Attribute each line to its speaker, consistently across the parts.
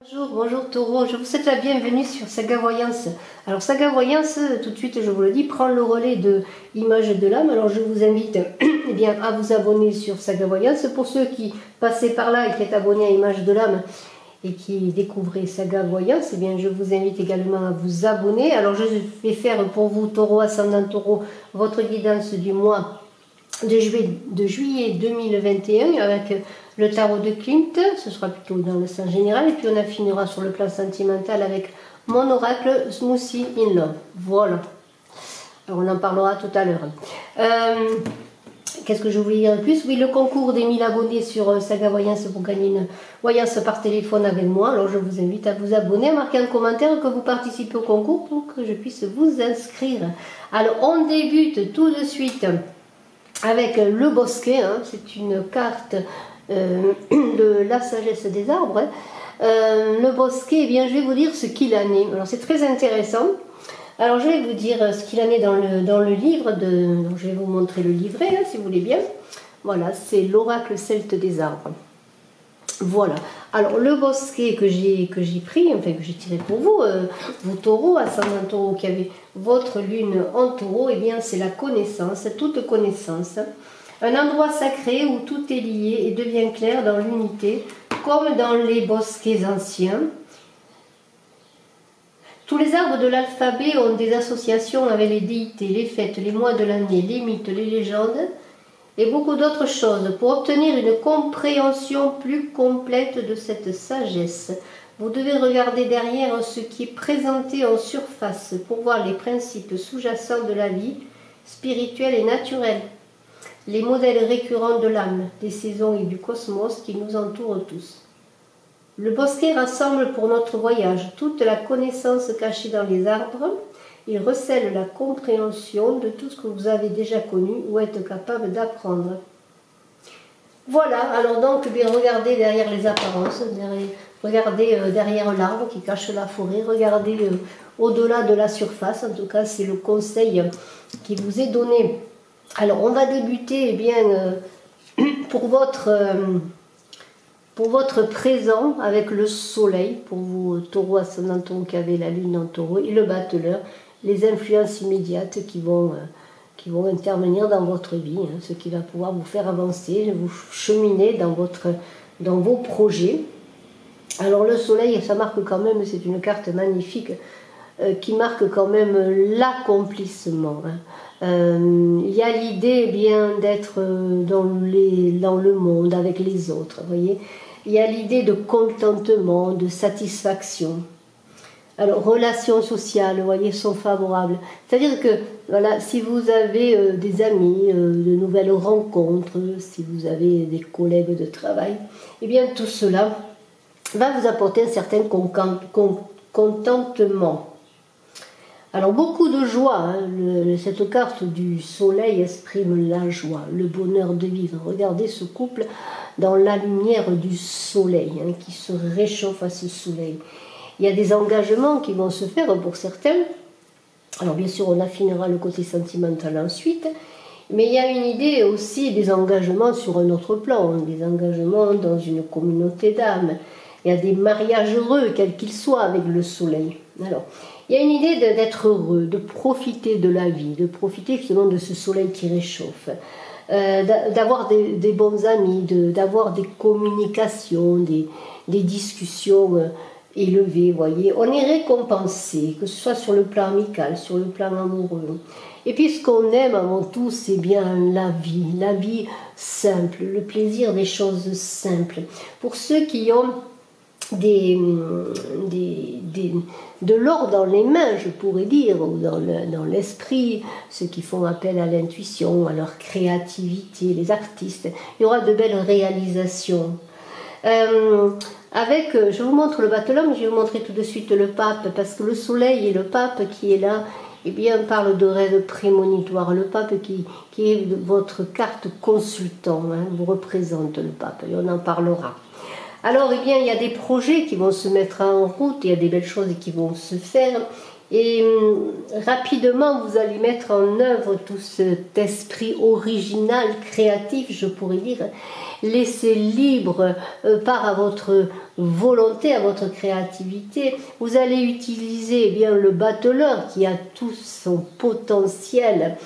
Speaker 1: Bonjour, bonjour Taureau, je vous souhaite la bienvenue sur Saga Voyance. Alors Saga Voyance, tout de suite je vous le dis, prend le relais de Image de l'âme. Alors je vous invite eh bien, à vous abonner sur Saga Voyance. Pour ceux qui passaient par là et qui est abonnés à Image de l'âme et qui découvraient Saga Voyance, eh bien, je vous invite également à vous abonner. Alors je vais faire pour vous, Taureau, ascendant Taureau, votre guidance du mois de juillet 2021 avec le tarot de Klimt. Ce sera plutôt dans le sens général, et puis on affinera sur le plan sentimental avec mon oracle Smoothie in Love. Voilà, alors on en parlera tout à l'heure. Qu'est-ce que je voulais dire de plus? Oui, le concours des 1000 abonnés sur Saga Voyance pour gagner une voyance par téléphone avec moi. Alors je vous invite à vous abonner, à marquer un commentaire que vous participez au concours pour que je puisse vous inscrire. Alors on débute tout de suite avec le bosquet, hein. C'est une carte de la sagesse des arbres. Le bosquet, eh bien, je vais vous dire ce qu'il en est. Alors c'est très intéressant. Alors je vais vous dire ce qu'il en est dans le livre. Donc, je vais vous montrer le livret, hein, si vous voulez bien. Voilà, c'est l'oracle celte des arbres. Voilà. Alors le bosquet que j'ai pris, enfin que j'ai tiré pour vous, vous taureaux, ascendant taureau qui avez votre lune en taureau, eh bien c'est la connaissance, toute connaissance. Un endroit sacré où tout est lié et devient clair dans l'unité, comme dans les bosquets anciens. Tous les arbres de l'alphabet ont des associations avec les déités, les fêtes, les mois de l'année, les mythes, les légendes et beaucoup d'autres choses. Pour obtenir une compréhension plus complète de cette sagesse, vous devez regarder derrière ce qui est présenté en surface pour voir les principes sous-jacents de la vie spirituelle et naturelle, les modèles récurrents de l'âme, des saisons et du cosmos qui nous entourent tous. Le bosquet rassemble pour notre voyage toute la connaissance cachée dans les arbres. Il recèle la compréhension de tout ce que vous avez déjà connu ou êtes capable d'apprendre. Voilà, alors donc, bien, regardez derrière les apparences, regardez derrière l'arbre qui cache la forêt, regardez au-delà de la surface. En tout cas, c'est le conseil qui vous est donné. Alors, on va débuter, eh bien, pour votre présent avec le soleil, pour vous taureaux ascendant taureau qui avez la lune en taureau, et le battleur, les influences immédiates qui vont intervenir dans votre vie, hein, ce qui va pouvoir vous faire avancer, vous cheminer dans vos projets. Alors le soleil, ça marque quand même, c'est une carte magnifique, qui marque quand même l'accomplissement. Il y a l'idée, eh bien, d'être dans le monde avec les autres, vous voyez. Il y a l'idée de contentement, de satisfaction. Alors, relations sociales, vous voyez, sont favorables. C'est-à-dire que, voilà, si vous avez des amis, de nouvelles rencontres, si vous avez des collègues de travail, eh bien, tout cela va vous apporter un certain contentement. Alors, beaucoup de joie, hein. Cette carte du soleil exprime la joie, le bonheur de vivre. Regardez ce couple dans la lumière du soleil, hein, qui se réchauffe à ce soleil. Il y a des engagements qui vont se faire pour certains. Alors bien sûr, on affinera le côté sentimental ensuite. Mais il y a une idée aussi des engagements sur un autre plan, des engagements dans une communauté d'âmes. Il y a des mariages heureux, quels qu'ils soient, avec le soleil. Alors, il y a une idée d'être heureux, de profiter de la vie, de profiter justement de ce soleil qui réchauffe. D'avoir des bons amis, d'avoir des communications, des discussions élevé, voyez, on est récompensé, que ce soit sur le plan amical, sur le plan amoureux. Et puis ce qu'on aime avant tout, c'est bien la vie simple, le plaisir des choses simples. Pour ceux qui ont de l'or dans les mains, je pourrais dire, ou dans l'esprit, ceux qui font appel à l'intuition, à leur créativité, les artistes, il y aura de belles réalisations. Je vous montre le battleur, mais je vais vous montrer tout de suite le pape, parce que le soleil et le pape qui est là, eh bien, parle de rêve prémonitoire. Le pape qui est votre carte consultant, hein, vous représente le pape, et on en parlera. Alors, eh bien, il y a des projets qui vont se mettre en route, il y a des belles choses qui vont se faire, Et rapidement, vous allez mettre en œuvre tout cet esprit original, créatif, je pourrais dire, laissé libre par à votre volonté, à votre créativité. Vous allez utiliser eh bien, le battleur qui a tout son potentiel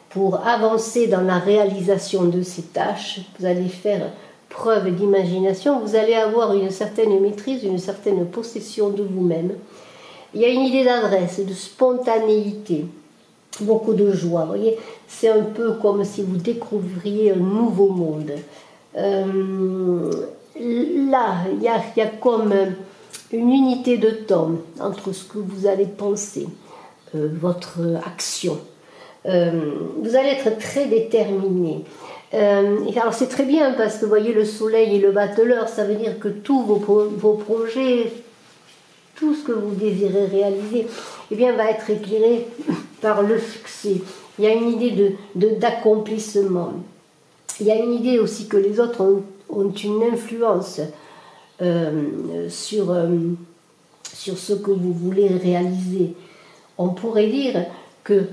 Speaker 1: pour avancer dans la réalisation de ses tâches. Vous allez faire preuve d'imagination, vous allez avoir une certaine maîtrise, une certaine possession de vous-même. Il y a une idée d'adresse, de spontanéité, beaucoup de joie. Vous voyez, c'est un peu comme si vous découvriez un nouveau monde. Là, il y a comme une unité de temps entre ce que vous allez penser, votre action. Vous allez être très déterminé. Alors c'est très bien parce que vous voyez le soleil et le battleur, ça veut dire que tous vos projets, tout ce que vous désirez réaliser, eh bien, va être éclairé par le succès. Il y a une idée d'accomplissement. Il y a une idée aussi que les autres ont une influence sur ce que vous voulez réaliser. On pourrait dire que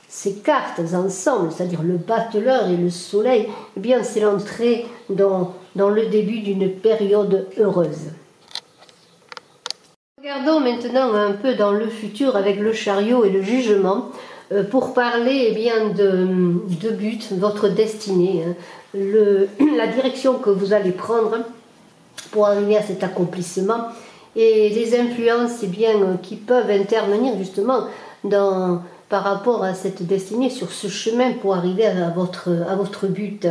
Speaker 1: ces cartes ensemble, c'est-à-dire le battleur et le soleil, eh bien, c'est l'entrée dans le début d'une période heureuse. Regardons maintenant un peu dans le futur avec le chariot et le jugement pour parler eh bien, de but, votre destinée, la direction que vous allez prendre pour arriver à cet accomplissement et les influences eh bien, qui peuvent intervenir justement par rapport à cette destinée sur ce chemin pour arriver à votre but.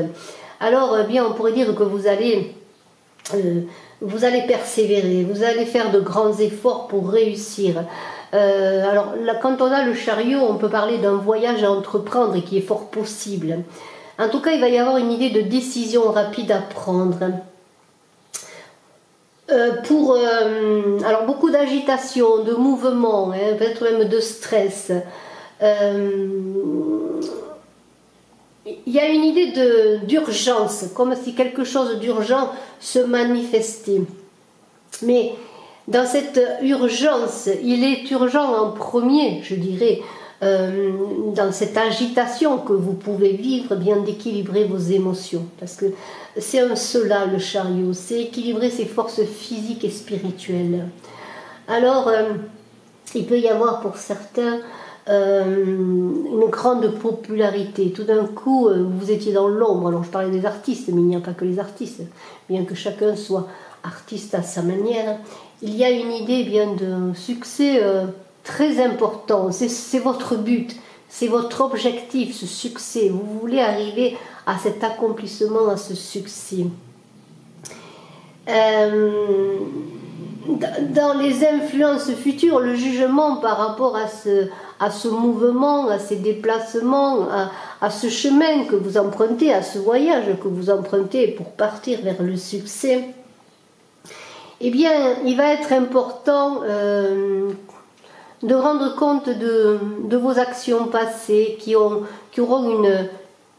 Speaker 1: Alors eh bien, on pourrait dire que vous allez persévérer, vous allez faire de grands efforts pour réussir. Alors là, quand on a le chariot, on peut parler d'un voyage à entreprendre et qui est fort possible. En tout cas, il va y avoir une idée de décision rapide à prendre. Alors beaucoup d'agitation, de mouvement, hein, peut-être même de stress. Il y a une idée d'urgence, comme si quelque chose d'urgent se manifestait. Mais dans cette urgence, il est urgent en premier, je dirais, dans cette agitation que vous pouvez vivre, bien d'équilibrer vos émotions. Parce que c'est un cela, le chariot, c'est équilibrer ses forces physiques et spirituelles. Alors, il peut y avoir pour certains une grande popularité. Tout d'un coup, vous étiez dans l'ombre. Alors je parlais des artistes, mais il n'y a pas que les artistes. Bien que chacun soit artiste à sa manière, il y a une idée bien de succès très important. C'est votre but, c'est votre objectif, ce succès. Vous voulez arriver à cet accomplissement, à ce succès. Dans les influences futures, le jugement par rapport à ce mouvement, à ces déplacements, à ce chemin que vous empruntez, à ce voyage que vous empruntez pour partir vers le succès, eh bien, il va être important de rendre compte de vos actions passées qui auront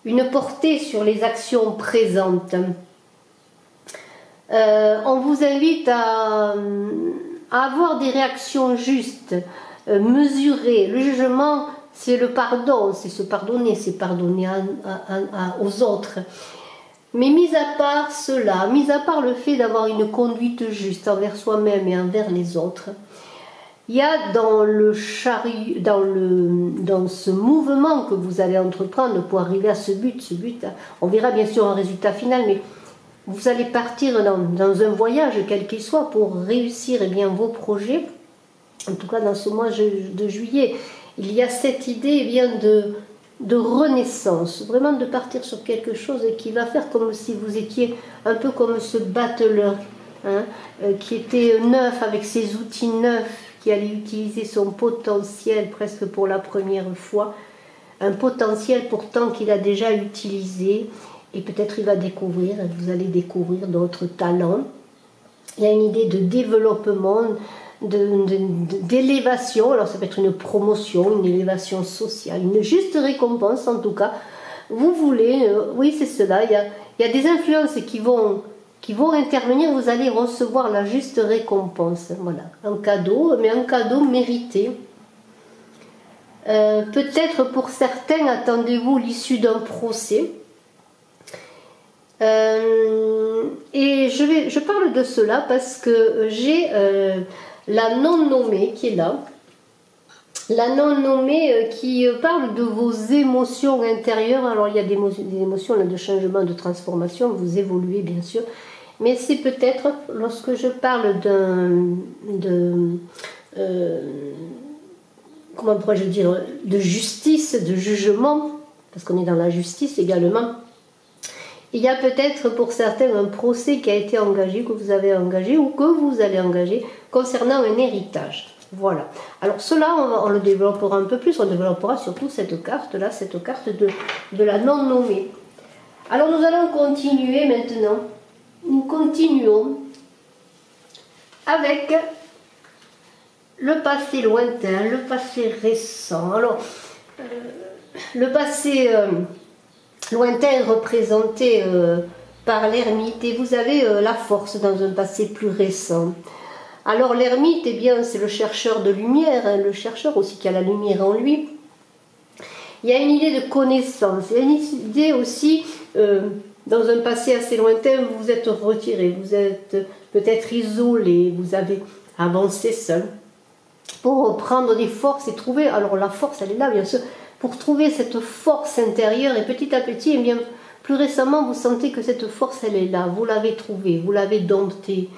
Speaker 1: une portée sur les actions présentes. On vous invite à avoir des réactions justes, mesurées. Le jugement, c'est le pardon, c'est se pardonner, c'est pardonner aux autres. Mais mis à part cela, mis à part le fait d'avoir une conduite juste envers soi-même et envers les autres, il y a dans ce mouvement que vous allez entreprendre pour arriver à ce but, on verra bien sûr un résultat final, mais vous allez partir dans un voyage, quel qu'il soit, pour réussir eh bien, vos projets. En tout cas, dans ce mois de juillet, il y a cette idée eh bien, de renaissance, vraiment de partir sur quelque chose qui va faire comme si vous étiez un peu comme ce battleur, hein, qui était neuf, avec ses outils neufs, qui allait utiliser son potentiel presque pour la première fois, un potentiel pourtant qu'il a déjà utilisé. Et peut-être il va découvrir, vous allez découvrir d'autres talents. Il y a une idée de développement, d'élévation. Alors ça peut être une promotion, une élévation sociale, une juste récompense en tout cas. Vous voulez, oui c'est cela, il y a des influences qui vont intervenir, vous allez recevoir la juste récompense. Voilà, un cadeau, mais un cadeau mérité. Peut-être pour certains, attendez-vous l'issue d'un procès. Et je parle de cela parce que j'ai la non-nommée qui est là. La non-nommée qui parle de vos émotions intérieures. Alors il y a des émotions là, de changement, de transformation, vous évoluez bien sûr. Mais c'est peut-être lorsque je parle comment pourrais-je dire, de justice, de jugement, parce qu'on est dans la justice également. Il y a peut-être pour certains un procès qui a été engagé, que vous avez engagé ou que vous allez engager concernant un héritage. Voilà. Alors cela, on le développera un peu plus, on développera surtout cette carte-là, cette carte de la non-nommée. Alors nous allons continuer maintenant. Nous continuons avec le passé lointain, le passé récent. Alors, le passé lointain est représenté par l'ermite et vous avez la force dans un passé plus récent. Alors l'ermite, eh bien, c'est le chercheur de lumière, hein, le chercheur aussi qui a la lumière en lui. Il y a une idée de connaissance, il y a une idée aussi, dans un passé assez lointain, vous vous êtes retiré, vous êtes peut-être isolé, vous avez avancé seul pour prendre des forces et trouver, alors la force elle est là bien sûr, pour trouver cette force intérieure et petit à petit, eh bien, plus récemment vous sentez que cette force elle est là, vous l'avez trouvée, vous l'avez domptée.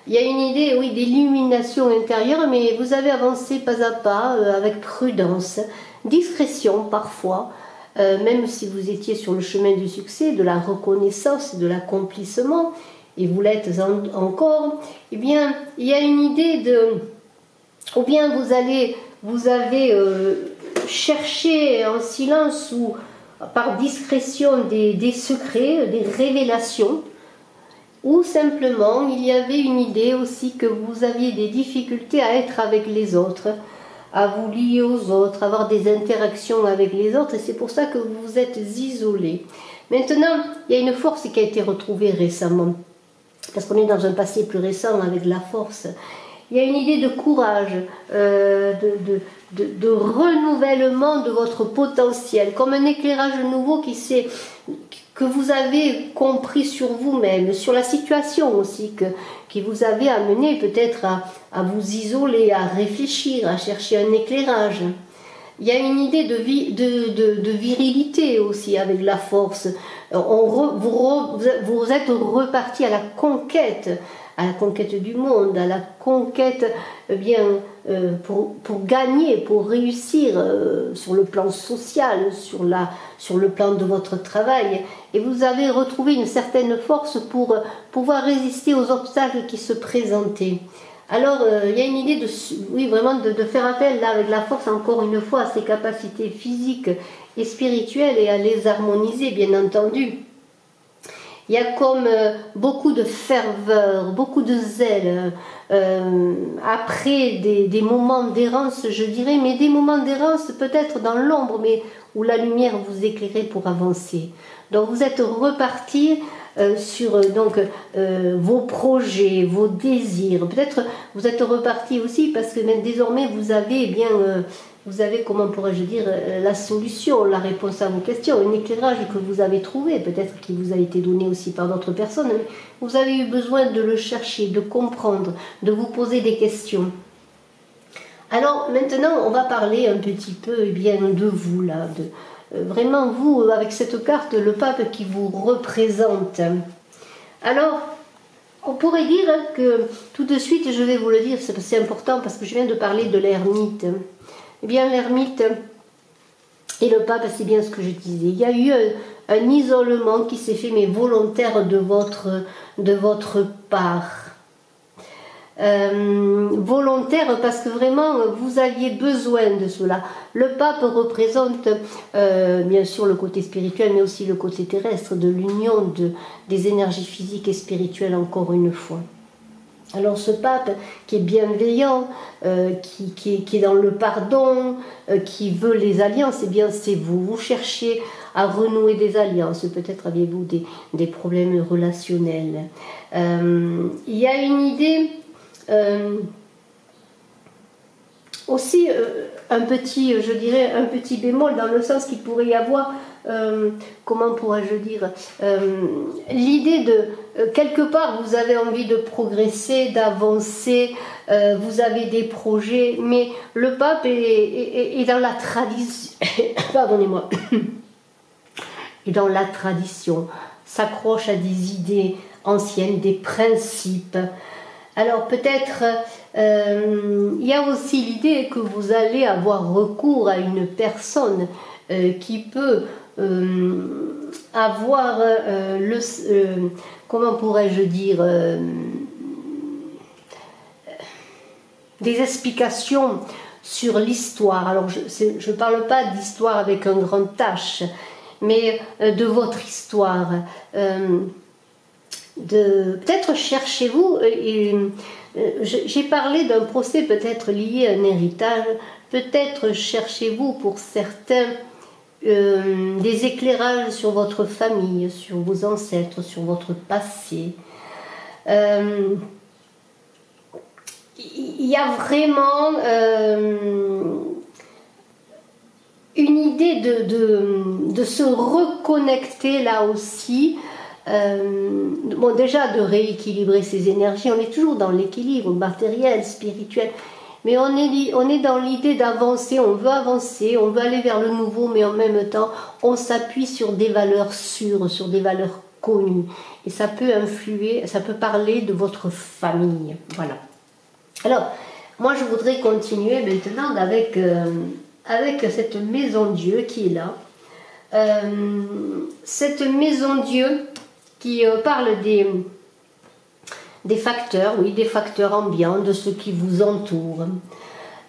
Speaker 1: Il y a une idée, oui, d'illumination intérieure, mais vous avez avancé pas à pas, avec prudence, discrétion parfois, même si vous étiez sur le chemin du succès, de la reconnaissance, de l'accomplissement, et vous l'êtes encore, eh bien, il y a une idée de... Ou bien vous avez cherché en silence ou par discrétion des secrets, des révélations, ou simplement il y avait une idée aussi que vous aviez des difficultés à être avec les autres, à vous lier aux autres, avoir des interactions avec les autres, et c'est pour ça que vous vous êtes isolé. Maintenant, il y a une force qui a été retrouvée récemment, parce qu'on est dans un passé plus récent avec la force. Il y a une idée de courage, de renouvellement de votre potentiel, comme un éclairage nouveau que vous avez compris sur vous-même, sur la situation aussi, qui vous avez amené peut-être à vous isoler, à réfléchir, à chercher un éclairage. Il y a une idée de virilité aussi avec la force. Vous êtes reparti à la conquête du monde, à la conquête pour gagner, pour réussir sur le plan social, sur le plan de votre travail. Et vous avez retrouvé une certaine force pour pouvoir résister aux obstacles qui se présentaient. Alors, il y a une idée vraiment de faire appel là, avec la force, encore une fois, à ses capacités physiques et spirituelles et à les harmoniser, bien entendu. Il y a comme beaucoup de ferveur, beaucoup de zèle, après des moments d'errance, je dirais, mais des moments d'errance peut-être dans l'ombre, mais où la lumière vous éclairait pour avancer. Donc vous êtes reparti sur vos projets, vos désirs. Peut-être vous êtes reparti aussi parce que même désormais vous avez comment pourrais-je dire, la solution, la réponse à vos questions, un éclairage que vous avez trouvé, peut-être qui vous a été donné aussi par d'autres personnes. Vous avez eu besoin de le chercher, de comprendre, de vous poser des questions. Alors maintenant, on va parler un petit peu de vous là, vraiment vous, avec cette carte, le pape qui vous représente. Alors, on pourrait dire que, tout de suite, je vais vous le dire, c'est important parce que je viens de parler de l'ermite. Eh bien, l'ermite et le pape, c'est bien ce que je disais. Il y a eu un isolement qui s'est fait, mais volontaire de votre part. Volontaire parce que vraiment vous aviez besoin de cela. Le pape représente bien sûr le côté spirituel mais aussi le côté terrestre de l'union des énergies physiques et spirituelles encore une fois. Alors ce pape qui est bienveillant, qui est dans le pardon, qui veut les alliances, eh bien c'est vous. Vous cherchez à renouer des alliances, peut-être aviez-vous des problèmes relationnels. Il y a une idée aussi un petit, je dirais, un petit bémol dans le sens qu'il pourrait y avoir, comment pourrais-je dire, l'idée de, quelque part, vous avez envie de progresser, d'avancer, vous avez des projets, mais le pape est dans la tradition, pardonnez-moi, est dans la tradition, s'accroche à des idées anciennes, des principes. Alors peut-être, il y a aussi l'idée que vous allez avoir recours à une personne qui peut avoir comment pourrais-je dire, des explications sur l'histoire. Alors je ne parle pas d'histoire avec un grand H, mais de votre histoire. Peut-être cherchez-vous, j'ai parlé d'un procès peut-être lié à un héritage, peut-être cherchez-vous pour certains des éclairages sur votre famille, sur vos ancêtres, sur votre passé. Il y a vraiment une idée de se reconnecter là aussi. Bon, déjà de rééquilibrer ses énergies, on est toujours dans l'équilibre matériel, spirituel, mais on est dans l'idée d'avancer, on veut avancer, on veut aller vers le nouveau, mais en même temps on s'appuie sur des valeurs sûres, sur des valeurs connues, et ça peut influer, ça peut parler de votre famille. Voilà. Alors moi je voudrais continuer maintenant avec cette maison Dieu qui est là, cette maison Dieu qui parle des facteurs, oui, des facteurs ambiants, de ce qui vous entoure.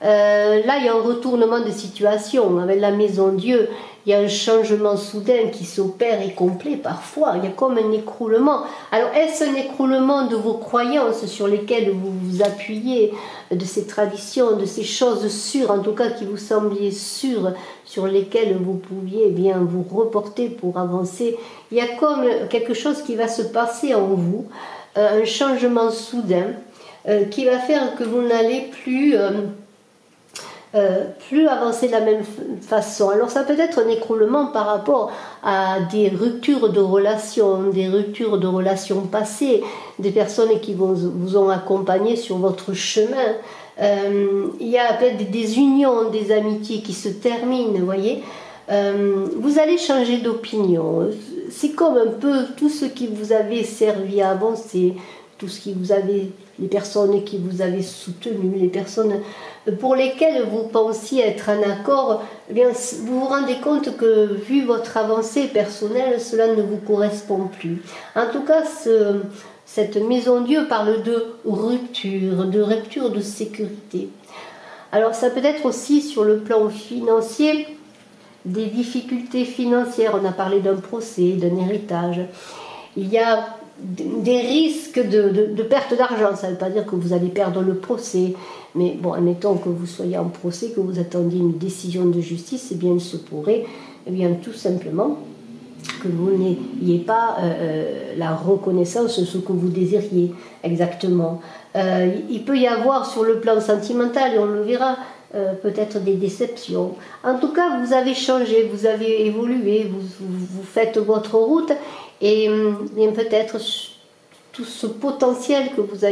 Speaker 1: Là, il y a un retournement de situation. Avec la maison Dieu, il y a un changement soudain qui s'opère et complet parfois. Il y a comme un écroulement. Alors, est-ce un écroulement de vos croyances sur lesquelles vous vous appuyez, de ces traditions, de ces choses sûres, en tout cas qui vous semblaient sûres, sur lesquelles vous pouviez bien vous reporter pour avancer? Il y a comme quelque chose qui va se passer en vous, un changement soudain qui va faire que vous n'allez plus avancer de la même façon. Alors ça peut être un écroulement par rapport à des ruptures de relations passées, des personnes qui vous ont accompagné sur votre chemin. Il y a peut-être des unions, des amitiés qui se terminent, vous voyez. Vous allez changer d'opinion. C'est comme un peu tout ce qui vous avait servi à avancer, tout ce qui vous avait, les personnes qui vous avaient soutenu, les personnes pour lesquelles vous pensiez être en accord, eh bien, vous vous rendez compte que, vu votre avancée personnelle, cela ne vous correspond plus. En tout cas, cette maison Dieu parle de rupture de sécurité. Alors, ça peut être aussi sur le plan financier, des difficultés financières. On a parlé d'un procès, d'un héritage. Il y a des risques de perte d'argent. Ça ne veut pas dire que vous allez perdre le procès, mais bon, admettons que vous soyez en procès, que vous attendiez une décision de justice, eh bien il se pourrait, eh bien tout simplement que vous n'ayez pas la reconnaissance de ce que vous désiriez exactement. Il peut y avoir sur le plan sentimental, et on le verra, peut-être des déceptions. En tout cas, vous avez changé, vous avez évolué, vous faites votre route, et peut-être tout ce potentiel que vous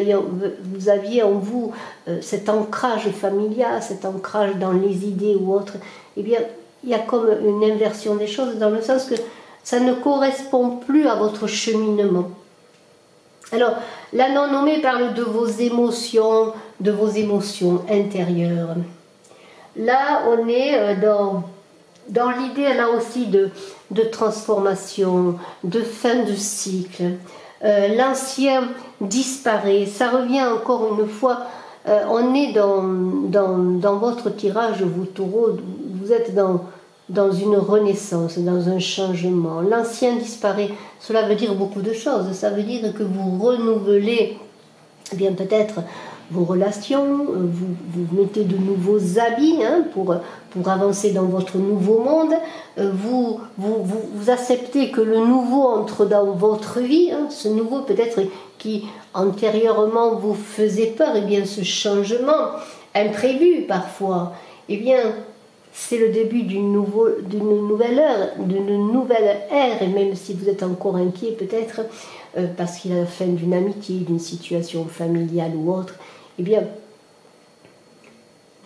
Speaker 1: aviez en vous, cet ancrage familial, cet ancrage dans les idées ou autres, eh bien, il y a comme une inversion des choses, dans le sens que ça ne correspond plus à votre cheminement. Alors, la non-nommée parle de vos émotions intérieures. Là, on est dans l'idée, là aussi, de transformation, de fin de cycle. L'ancien disparaît. Ça revient encore une fois. On est dans votre tirage, vous taureaux, vous êtes dans une renaissance, dans un changement. L'ancien disparaît. Cela veut dire beaucoup de choses. Ça veut dire que vous renouvelez, eh bien peut-être, vos relations, vous mettez de nouveaux habits pour avancer dans votre nouveau monde, vous acceptez que le nouveau entre dans votre vie, ce nouveau peut-être qui antérieurement vous faisait peur, et bien ce changement, imprévues parfois, eh bien, c'est le début d'une nouvelle ère, et même si vous êtes encore inquiet peut-être, parce qu'il y a la fin d'une amitié, d'une situation familiale ou autre, eh bien,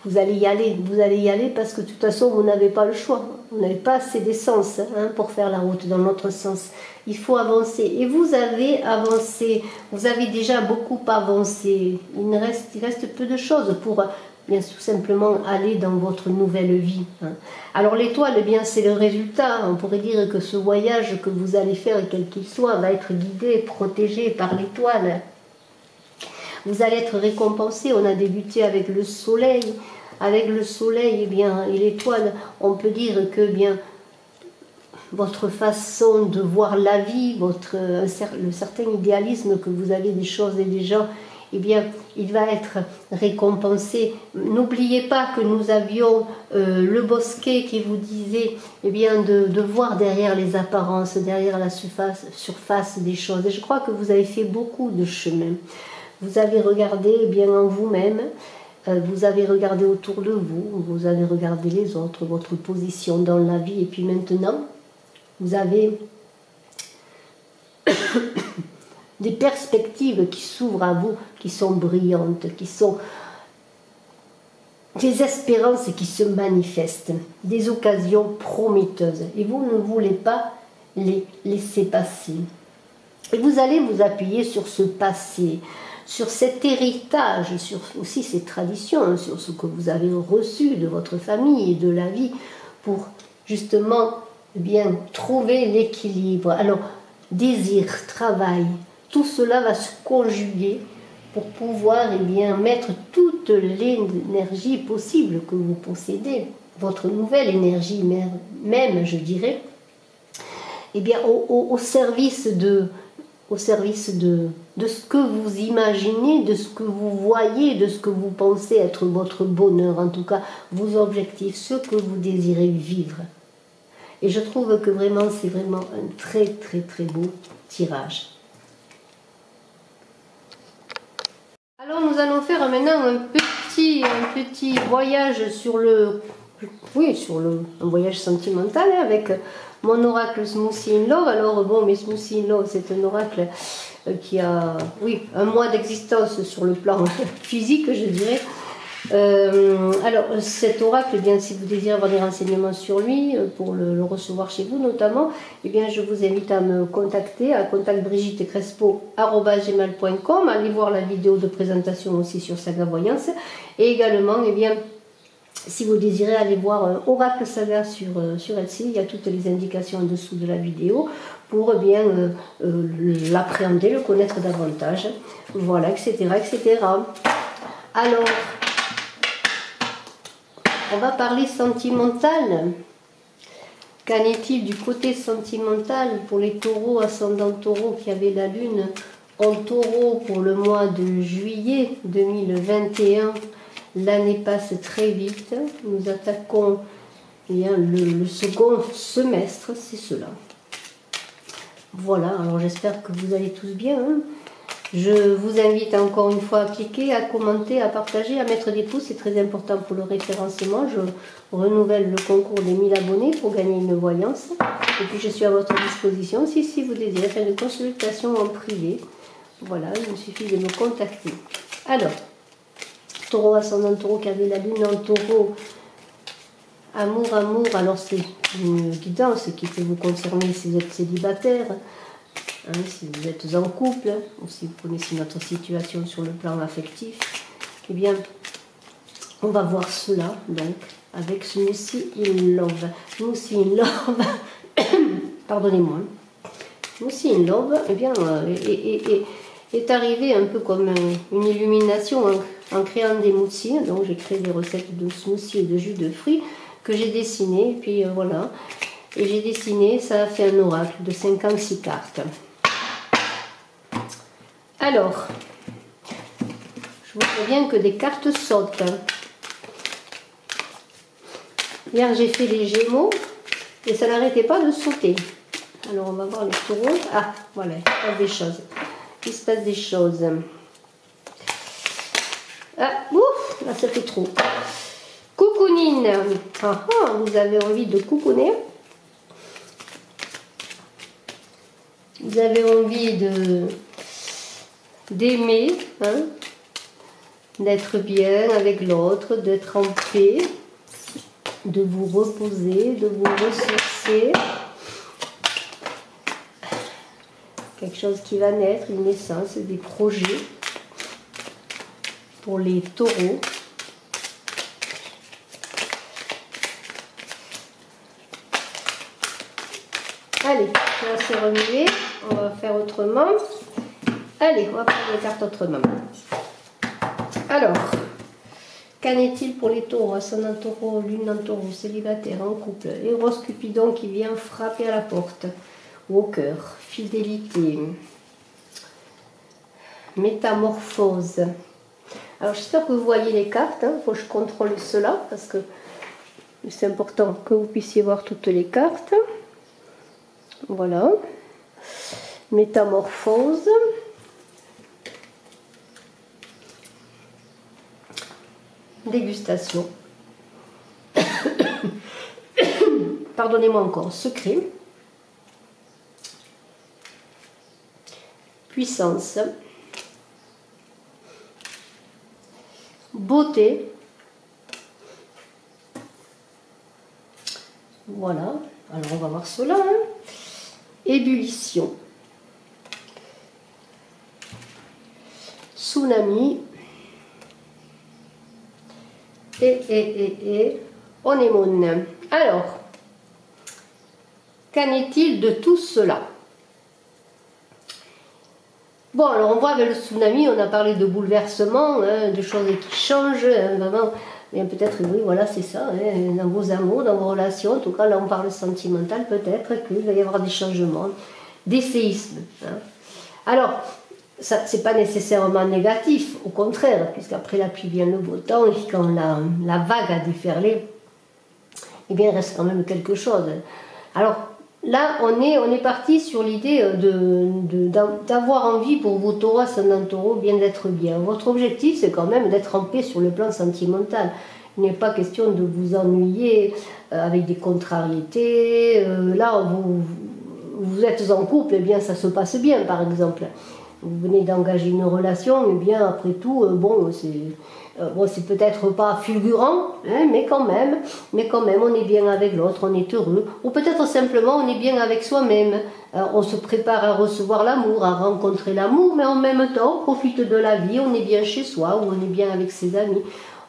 Speaker 1: vous allez y aller parce que de toute façon, vous n'avez pas le choix. Vous n'avez pas assez d'essence pour faire la route dans l'autre sens. Il faut avancer. Et vous avez avancé. Vous avez déjà beaucoup avancé. Il reste peu de choses pour bien tout simplement aller dans votre nouvelle vie. Alors l'étoile, eh bien, c'est le résultat. On pourrait dire que ce voyage que vous allez faire, quel qu'il soit, va être guidé, protégé par l'étoile. Vous allez être récompensé. On a débuté avec le soleil. Avec le soleil, eh bien, et l'étoile, on peut dire que bien votre façon de voir la vie, le certain idéalisme que vous avez des choses et des gens, eh bien, il va être récompensé. N'oubliez pas que nous avions le bosquet qui vous disait eh bien, de voir derrière les apparences, derrière la surface des choses. Et je crois que vous avez fait beaucoup de chemin. Vous avez regardé eh bien, en vous-même, vous avez regardé autour de vous, vous avez regardé les autres, votre position dans la vie, et puis maintenant, vous avez des perspectives qui s'ouvrent à vous, qui sont brillantes, qui sont des espérances qui se manifestent, des occasions prometteuses, et vous ne voulez pas les laisser passer. Et vous allez vous appuyer sur ce passé, sur cet héritage, sur aussi ces traditions, sur ce que vous avez reçu de votre famille et de la vie, pour justement bien trouver l'équilibre. Alors, désir, travail, tout cela va se conjuguer pour pouvoir eh bien, mettre toute l'énergie possible que vous possédez, votre nouvelle énergie même, je dirais, eh bien, au service de ce que vous imaginez, de ce que vous voyez, de ce que vous pensez être votre bonheur, en tout cas vos objectifs, ce que vous désirez vivre. Et je trouve que vraiment, c'est vraiment un très très très beau tirage. Alors nous allons faire maintenant un petit voyage sur un voyage sentimental avec mon oracle Smoothie in Love. Alors bon, mais Smoothie in Love, c'est un oracle qui a, un mois d'existence sur le plan physique, je dirais. Alors cet oracle, eh bien, si vous désirez avoir des renseignements sur lui, pour le recevoir chez vous notamment, eh bien, je vous invite à me contacter à contactbrigittekrespo@gmail.com. Allez voir la vidéo de présentation aussi sur Saga Voyance, et également, eh bien, si vous désirez aller voir Oracle Saga sur Etsy, il y a toutes les indications en dessous de la vidéo pour bien l'appréhender, le connaître davantage, voilà, etc., etc. Alors, on va parler sentimental. Qu'en est-il du côté sentimental pour les taureaux, ascendant taureau qui avaient la lune en taureau pour le mois de juillet 2021? L'année passe très vite. Nous attaquons le second semestre, c'est cela. Voilà, alors j'espère que vous allez tous bien. Je vous invite encore une fois à cliquer, à commenter, à partager, à mettre des pouces, c'est très important pour le référencement. Je renouvelle le concours des 1000 abonnés pour gagner une voyance. Et puis je suis à votre disposition si vous désirez faire une consultation en privé. Voilà, il me suffit de me contacter. Alors, taureau, ascendant taureau qui avait la lune en taureau, amour, alors c'est une guidance qui peut vous concerner si vous êtes célibataire. Si vous êtes en couple, ou si vous connaissez notre situation sur le plan affectif, eh bien, on va voir cela, donc, avec Smoothie in Love. Smoothie in Love, pardonnez-moi. Smoothie in Love, eh bien, est arrivé un peu comme une illumination en créant des moussis. Donc, j'ai créé des recettes de smoothie et de jus de fruits que j'ai dessiné, puis voilà. Et j'ai dessiné, ça a fait un oracle de 56 cartes. Alors, je vous préviens que des cartes sautent. Hier, j'ai fait les Gémeaux et ça n'arrêtait pas de sauter. Alors, on va voir les taureaux. Ah, voilà, il se passe des choses. Il se passe des choses. Ah, ouf, là ça fait trop. Coucounine. Ah, ah, vous avez envie de coucouner. Vous avez envie d'aimer, hein, d'être bien avec l'autre, d'être en paix, de vous reposer, de vous ressourcer. Quelque chose qui va naître, une naissance, des projets pour les taureaux. Allez, on va se remuer, on va faire autrement. Allez, on va prendre les cartes autrement. Alors, qu'en est-il pour les taureaux, ascendant taureau, lune en taureau, célibataire, en couple, Eros Cupidon qui vient frapper à la porte, ou au cœur, fidélité, métamorphose. Alors, j'espère que vous voyez les cartes, il faut que je contrôle cela, parce que c'est important que vous puissiez voir toutes les cartes. Voilà, métamorphose, dégustation, pardonnez-moi encore, secret, puissance, beauté, voilà, alors on va voir cela, hein. Ébullition, tsunami, et Onemone. Alors, qu'en est-il de tout cela? Bon, alors on voit avec le tsunami, on a parlé de bouleversement, hein, de choses qui changent, hein, vraiment. Et peut-être, oui, voilà, c'est ça, hein, dans vos amours, dans vos relations, en tout cas, là on parle sentimental, peut-être qu'il va y avoir des changements, des séismes. Hein. Alors, ça, c'est pas nécessairement négatif, au contraire, puisqu'après la pluie vient le beau temps, et quand la vague a déferlé, eh bien, il reste quand même quelque chose. Alors, là, on est parti sur l'idée d'avoir envie pour vos taureaux, ascendant taureau, bien d'être bien. Votre objectif, c'est quand même d'être en paix sur le plan sentimental. Il n'est pas question de vous ennuyer avec des contrariétés. Là, vous êtes en couple, eh bien, ça se passe bien, par exemple. Vous venez d'engager une relation, eh bien, après tout, bon, c'est peut-être pas fulgurant, hein, mais quand même, on est bien avec l'autre, on est heureux. Ou peut-être simplement, on est bien avec soi-même. On se prépare à recevoir l'amour, à rencontrer l'amour, mais en même temps, on profite de la vie, on est bien chez soi, ou on est bien avec ses amis.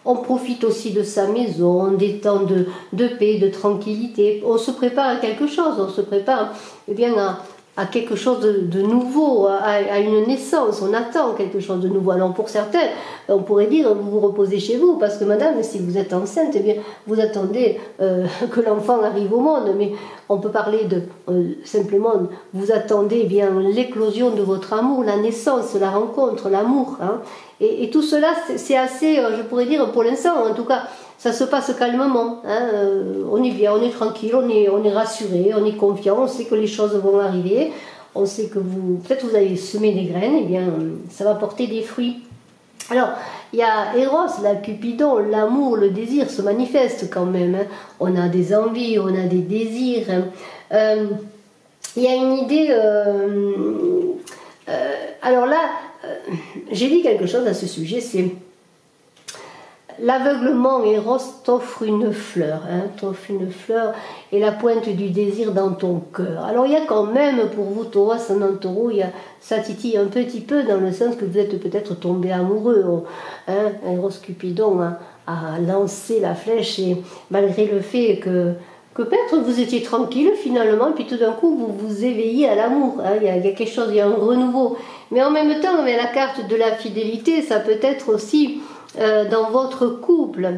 Speaker 1: On profite aussi de sa maison, des temps de paix, de tranquillité. On se prépare à quelque chose, on se prépare, eh bien, à quelque chose de nouveau, à une naissance, on attend quelque chose de nouveau. Alors pour certains, on pourrait dire, vous vous reposez chez vous, parce que madame, si vous êtes enceinte, eh bien, vous attendez que l'enfant arrive au monde, mais on peut parler de, simplement, vous attendez eh bien l'éclosion de votre amour, la naissance, la rencontre, l'amour, hein. Et tout cela, c'est assez, je pourrais dire, pour l'instant, en tout cas, ça se passe calmement, hein. On est bien, on est tranquille, on est rassuré, on est confiant, on sait que les choses vont arriver, on sait que peut-être vous avez semé des graines, et bien ça va porter des fruits. Alors, il y a Eros, la Cupidon, l'amour, le désir se manifeste quand même, hein. On a des envies, on a des désirs. Hein. Il y a une idée, alors là, j'ai dit quelque chose à ce sujet, c'est l'aveuglement. Eros t'offre une fleur, hein, t'offre une fleur et la pointe du désir dans ton cœur. Alors il y a quand même pour vous taureau, ascendant taureau, ça titille un petit peu dans le sens que vous êtes peut-être tombé amoureux, hein. Eros Cupidon a lancé la flèche et malgré le fait que peut-être vous étiez tranquille finalement, et puis tout d'un coup vous vous éveillez à l'amour, hein. Il y a quelque chose, il y a un renouveau. Mais en même temps, mais la carte de la fidélité, ça peut être aussi dans votre couple.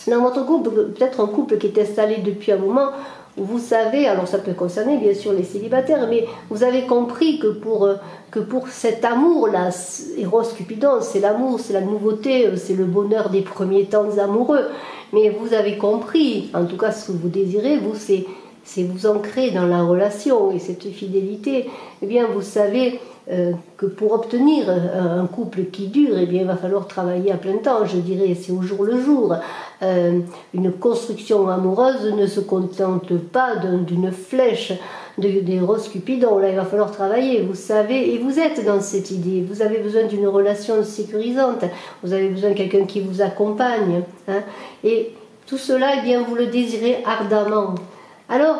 Speaker 1: Dans votre couple, peut-être un couple qui est installé depuis un moment, où vous savez, alors ça peut concerner bien sûr les célibataires, mais vous avez compris que pour cet amour-là, Eros Cupidon, c'est l'amour, c'est la nouveauté, c'est le bonheur des premiers temps amoureux. Mais vous avez compris, en tout cas ce que vous désirez, vous, c'est vous ancrer dans la relation et cette fidélité. Eh bien, vous savez que pour obtenir un couple qui dure, eh bien, il va falloir travailler à plein temps, je dirais, c'est au jour le jour. Une construction amoureuse ne se contente pas d'une flèche des roses Cupidon. Là, il va falloir travailler, vous savez, et vous êtes dans cette idée. Vous avez besoin d'une relation sécurisante, vous avez besoin de quelqu'un qui vous accompagne. Hein, et tout cela, eh bien, vous le désirez ardemment. Alors,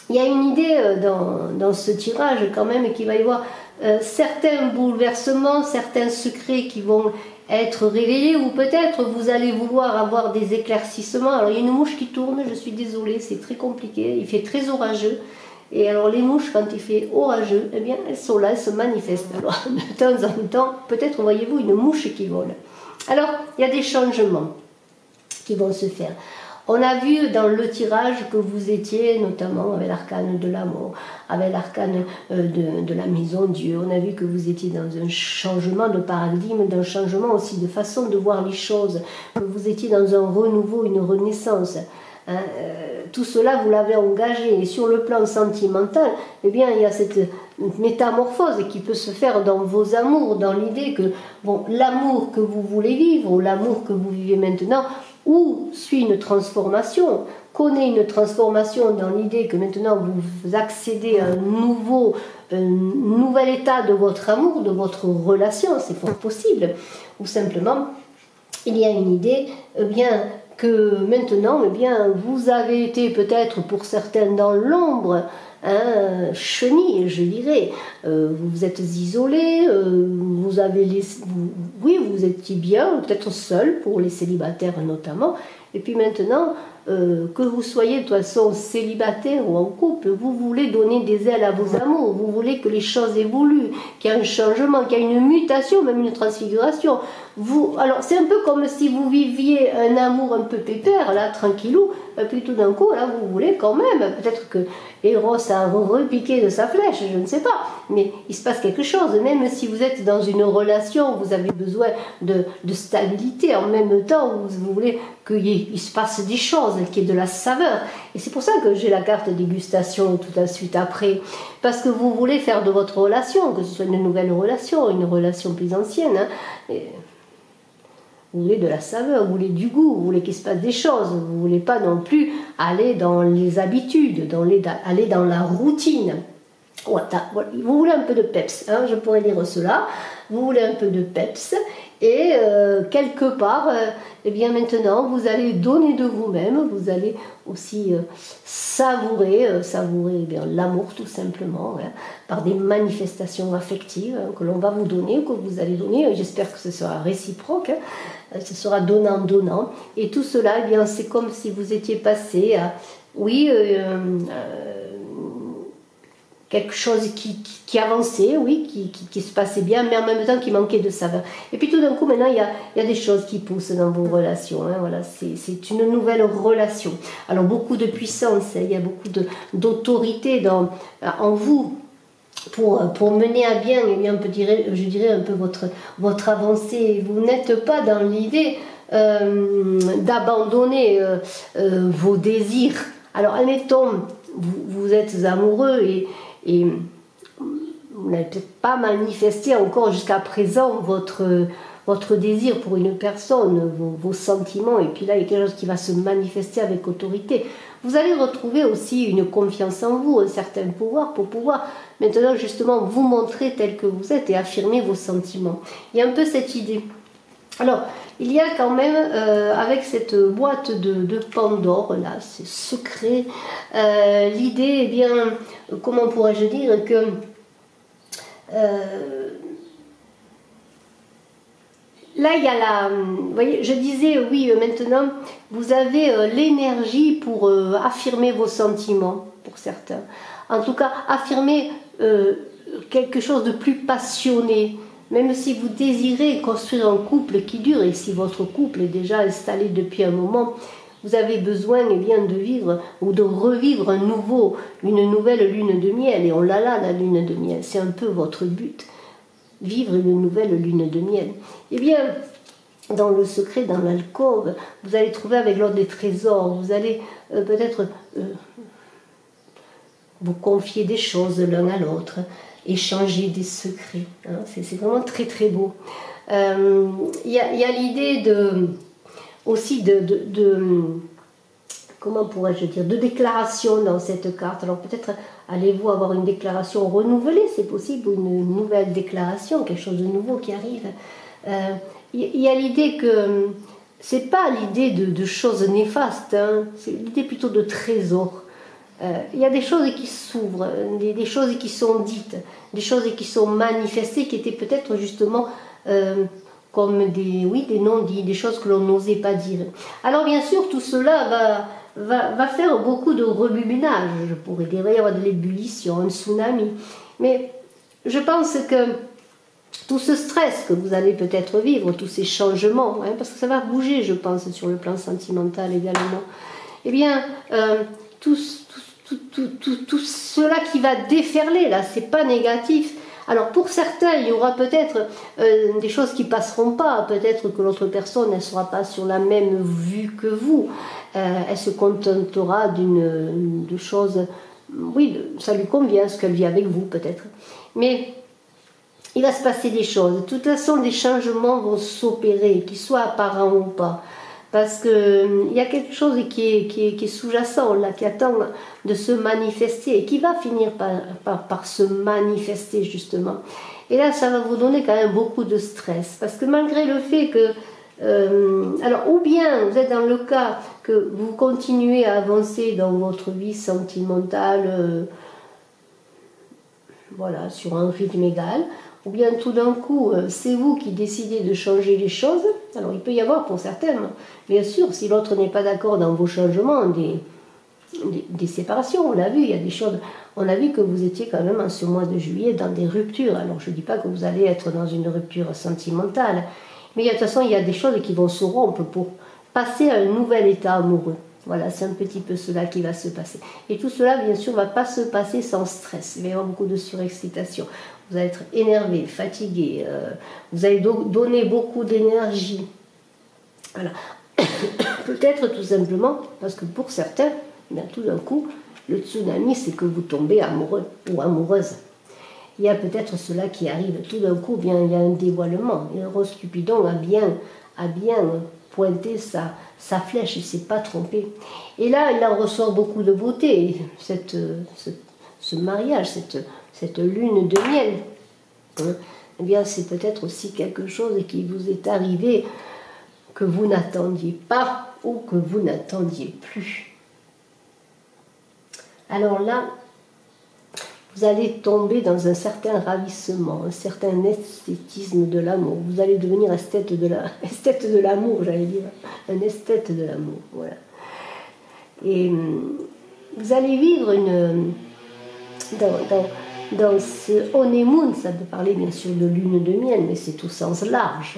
Speaker 1: il y a une idée dans ce tirage quand même, qu'il va y avoir certains bouleversements, certains secrets qui vont être révélés, ou peut-être vous allez vouloir avoir des éclaircissements. Alors il y a une mouche qui tourne, je suis désolée, c'est très compliqué, il fait très orageux. Et alors les mouches, quand il fait orageux, eh bien elles sont là, elles se manifestent. Alors de temps en temps, peut-être voyez-vous une mouche qui vole. Alors il y a des changements qui vont se faire. On a vu dans le tirage que vous étiez notamment avec l'arcane de l'amour, avec l'arcane de la maison Dieu. On a vu que vous étiez dans un changement de paradigme, d'un changement aussi de façon de voir les choses, que vous étiez dans un renouveau, une renaissance. Hein, tout cela, vous l'avez engagé. Et sur le plan sentimental, eh bien, il y a cette métamorphose qui peut se faire dans vos amours, dans l'idée que bon, l'amour que vous voulez vivre, ou l'amour que vous vivez maintenant, ou suit une transformation, connaît une transformation dans l'idée que maintenant vous accédez à un nouvel état de votre amour, de votre relation, c'est fort possible, ou simplement il y a une idée bien que maintenant vous avez été peut-être pour certains dans l'ombre, chenille, je dirais. Vous vous êtes isolé, vous avez vous étiez bien, peut-être seul pour les célibataires notamment, et puis maintenant que vous soyez de toute façon célibataire ou en couple, vous voulez donner des ailes à vos amours, vous voulez que les choses évoluent, qu'il y ait un changement, qu'il y ait une mutation, même une transfiguration. Alors c'est un peu comme si vous viviez un amour un peu pépère, là, tranquillou, puis tout d'un coup, là, vous voulez quand même, peut-être que Eros a repiqué de sa flèche, je ne sais pas, mais il se passe quelque chose, même si vous êtes dans une relation, vous avez besoin de stabilité, en même temps, vous voulez qu'il se passe des choses, qu'il y ait de la saveur, et c'est pour ça que j'ai la carte dégustation tout de suite après, parce que vous voulez faire de votre relation, que ce soit une nouvelle relation, une relation plus ancienne, hein, vous voulez de la saveur, vous voulez du goût, vous voulez qu'il se passe des choses, vous ne voulez pas non plus aller dans les habitudes, aller dans la routine. Vous voulez un peu de peps, hein, je pourrais lire cela, vous voulez un peu de peps, et quelque part, eh bien maintenant, vous allez donner de vous-même, vous allez aussi savourer eh bien, l'amour tout simplement, hein, par des manifestations affectives hein, que l'on va vous donner, que vous allez donner, j'espère que ce sera réciproque, hein, ce sera donnant-donnant, et tout cela, eh bien, c'est comme si vous étiez passé à, quelque chose qui avançait, oui, qui se passait bien, mais en même temps qui manquait de saveur. Et puis tout d'un coup, maintenant, il y a des choses qui poussent dans vos relations. Hein, voilà, c'est une nouvelle relation. Alors, beaucoup de puissance, hein, il y a beaucoup d'autorité en vous pour mener à bien, eh bien, je dirais un peu votre avancée. Vous n'êtes pas dans l'idée d'abandonner vos désirs. Alors, admettons, vous êtes amoureux et vous n'avez peut-être pas manifesté encore jusqu'à présent votre désir pour une personne, vos sentiments, et puis là il y a quelque chose qui va se manifester avec autorité. Vous allez retrouver aussi une confiance en vous, un certain pouvoir pour pouvoir maintenant justement vous montrer tel que vous êtes et affirmer vos sentiments. Il y a un peu cette idée. Alors, il y a quand même, avec cette boîte de Pandore, là, c'est secret, l'idée, eh bien, comment pourrais-je dire, que là, il y a vous voyez, je disais, oui, maintenant, vous avez l'énergie pour affirmer vos sentiments, pour certains. En tout cas, affirmer quelque chose de plus passionné. Même si vous désirez construire un couple qui dure, et si votre couple est déjà installé depuis un moment, vous avez besoin eh bien, de vivre ou de revivre une nouvelle lune de miel. Et on l'a là, la lune de miel. C'est un peu votre but. Vivre une nouvelle lune de miel. Eh bien, dans le secret, dans l'alcôve, vous allez trouver avec l'ordre des trésors, vous allez peut-être vous confier des choses l'un à l'autre, échanger des secrets. Hein, c'est vraiment très très beau. Il y a l'idée aussi comment pourrais-je dire, de déclaration dans cette carte. Alors peut-être allez-vous avoir une déclaration renouvelée, c'est possible, ou une nouvelle déclaration, quelque chose de nouveau qui arrive. Il y a l'idée que c'est pas l'idée de choses néfastes, hein, c'est l'idée plutôt de trésors. Il y a des choses qui s'ouvrent, des choses qui sont dites, des choses qui sont manifestées, qui étaient peut-être justement comme des non-dits, des choses que l'on n'osait pas dire. Alors bien sûr, tout cela va faire beaucoup de remue-ménage. Je pourrais dire, il va y avoir de l'ébullition, un tsunami. Mais je pense que tout ce stress que vous allez peut-être vivre, tous ces changements, hein, parce que ça va bouger, je pense, sur le plan sentimental également, eh bien, tout cela qui va déferler, là, c'est pas négatif. Alors pour certains, il y aura peut-être des choses qui passeront pas, peut-être que l'autre personne ne sera pas sur la même vue que vous, elle se contentera de choses, oui, ça lui convient, ce qu'elle vit avec vous peut-être. Mais il va se passer des choses, de toute façon des changements vont s'opérer, qu'ils soient apparents ou pas. Parce qu'il y a quelque chose qui est sous-jacent, là, qui attend de se manifester et qui va finir par se manifester, justement. Et là, ça va vous donner quand même beaucoup de stress. Parce que malgré le fait que... alors, ou bien vous êtes dans le cas que vous continuez à avancer dans votre vie sentimentale, voilà, sur un rythme égal, ou bien tout d'un coup, c'est vous qui décidez de changer les choses. Alors il peut y avoir pour certains, bien sûr, si l'autre n'est pas d'accord dans vos changements, des séparations, on l'a vu, il y a des choses, on a vu que vous étiez quand même en ce mois de juillet dans des ruptures. Alors je ne dis pas que vous allez être dans une rupture sentimentale, mais de toute façon il y a des choses qui vont se rompre pour passer à un nouvel état amoureux. Voilà, c'est un petit peu cela qui va se passer. Et tout cela, bien sûr, ne va pas se passer sans stress. Il va y avoir beaucoup de surexcitation. Vous allez être énervé, fatigué. Vous allez donner beaucoup d'énergie. Voilà. Peut-être tout simplement parce que pour certains, bien, tout d'un coup, le tsunami, c'est que vous tombez amoureux ou amoureuse. Il y a peut-être cela qui arrive. Tout d'un coup, bien, il y a un dévoilement. Et Rose Cupidon a bien pointé sa flèche, il ne s'est pas trompé. Et là, il en ressort beaucoup de beauté, ce mariage, cette lune de miel. Hein, eh bien, c'est peut-être aussi quelque chose qui vous est arrivé que vous n'attendiez pas ou que vous n'attendiez plus. Alors là, vous allez tomber dans un certain ravissement, un certain esthétisme de l'amour. Vous allez devenir esthète de l'amour, j'allais dire. Un esthète de l'amour, voilà. Et vous allez vivre dans ce honeymoon, ça peut parler bien sûr de lune de miel, mais c'est au sens large.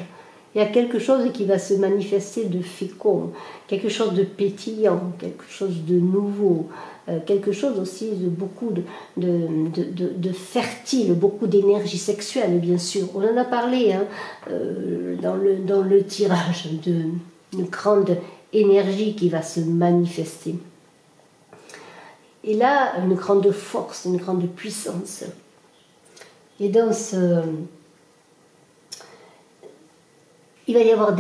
Speaker 1: Il y a quelque chose qui va se manifester de fécond, quelque chose de pétillant, quelque chose de nouveau, quelque chose aussi de beaucoup de fertile, beaucoup d'énergie sexuelle, bien sûr. On en a parlé hein, dans le tirage, d'une grande énergie qui va se manifester. Et là, une grande force, une grande puissance. Et dans ce... Il va y avoir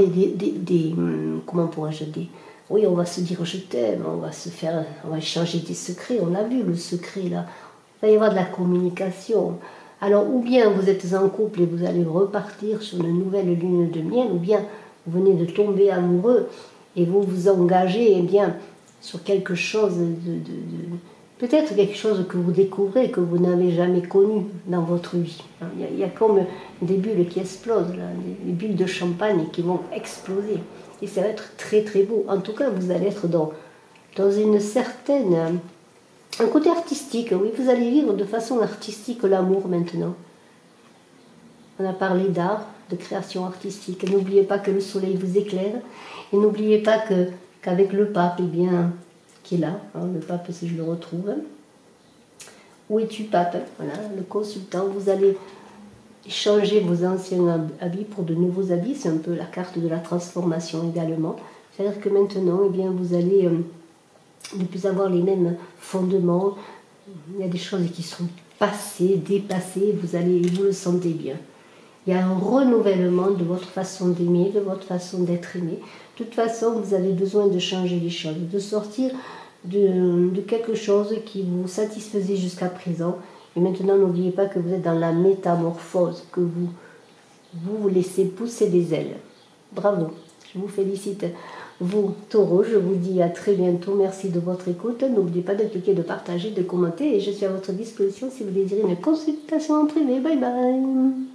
Speaker 1: comment pourrais-je dire, oui, on va se dire je t'aime, on va échanger des secrets, on a vu le secret là. Il va y avoir de la communication. Alors, ou bien vous êtes en couple et vous allez repartir sur une nouvelle lune de miel, ou bien vous venez de tomber amoureux et vous vous engagez eh bien, sur quelque chose peut-être quelque chose que vous découvrez, que vous n'avez jamais connu dans votre vie. Il y a comme des bulles qui explosent, là, des bulles de champagne qui vont exploser. Et ça va être très très beau. En tout cas, vous allez être dans une certaine... un côté artistique, oui, vous allez vivre de façon artistique l'amour maintenant. On a parlé d'art, de création artistique. N'oubliez pas que le soleil vous éclaire. Et n'oubliez pas qu'avec le pape, eh bien... qui est là, hein, le pape si je le retrouve. Où es-tu pape? Voilà, le consultant, vous allez changer vos anciens habits pour de nouveaux habits, c'est un peu la carte de la transformation également. C'est-à-dire que maintenant, eh bien, vous allez ne plus avoir les mêmes fondements, Il y a des choses qui sont passées, dépassées, vous le sentez bien. Il y a un renouvellement de votre façon d'aimer, de votre façon d'être aimé. De toute façon, vous avez besoin de changer les choses, de sortir de quelque chose qui vous satisfaisait jusqu'à présent. Et maintenant, n'oubliez pas que vous êtes dans la métamorphose, que vous laissez pousser des ailes. Bravo, je vous félicite. Vous, Taureau, je vous dis à très bientôt. Merci de votre écoute. N'oubliez pas de cliquer, de partager, de commenter. Et je suis à votre disposition si vous désirez une consultation en privé. Bye bye.